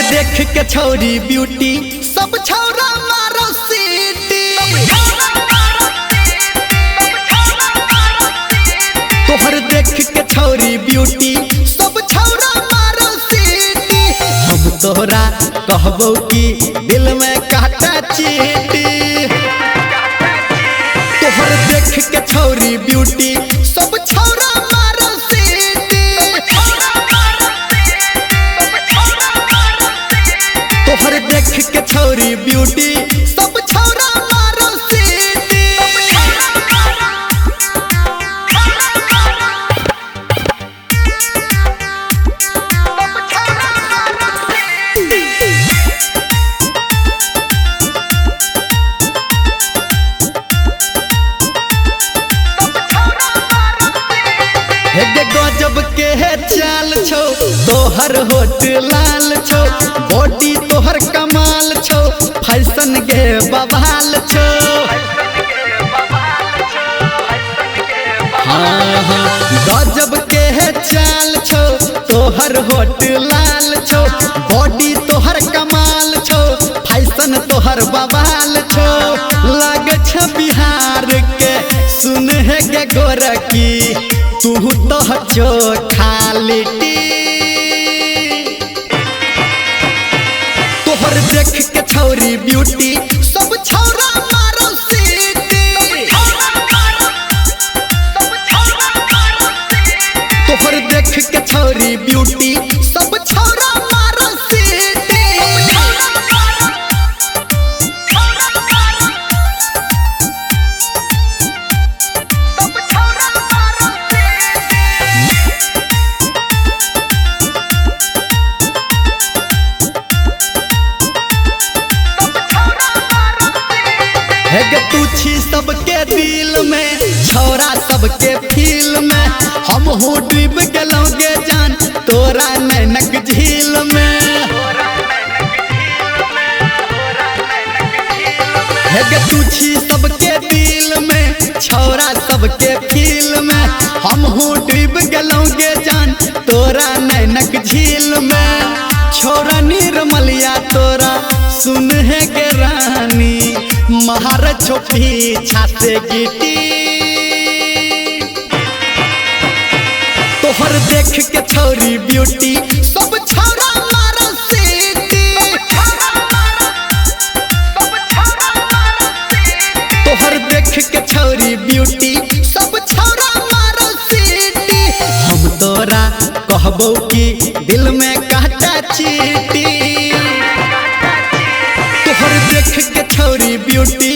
देख के छौरी ब्यूटी सब छौरा मारो सीटी। तोहर देख के छौरी ब्यूटी सब छौरा मारो सीटी। हम तोहरा कहबो कि दिल में काटा चीटी। तोहर देख के छौरी ब्यूटी सब छौरा मारो सीटी। तोहर देख के छौरी ब्यूटी सब छौरा मारो सीटी। गजब के चाल छो तोहर होठ लाल छो। बॉडी तोहर कमाल छो फैशन के बवाल छो। हाँ हाँ गजब के चाल छो तोहर होठ लाल छो। बॉडी तोहर कमाल छो फैशन तोहर बवाल छो। लाग छ बिहार के सुन है के गोरखी तू तो चोखा लिट्टी। तोहर देख के छौरी ब्यूटी सब छौरा मारो सीटी। तोहर देख के छौरी ब्यूटी सब छौरा मारो सीटी। तू छी सबके दिल में छौरा सबके फील में। हम हो डूब गलों गे जान तोरा नैनक झील में। तू छी सबके दिल में छौरा सबके फील में। हम हो डूब गलों गे जान तोरा नैनक झील में। छौरा निर्मलिया तोरा सुन है गे रानी महार छोपी छाते गिटी। तोहर देख के छौरी ब्यूटी सब छौरा मारो सीटी। तोहर देख के छौरी ब्यूटी सब छौरा मारो सीटी। हम तोरा कहबो कि दिल में काटा चीटी। तोहर देख के छौरी ब्यूटी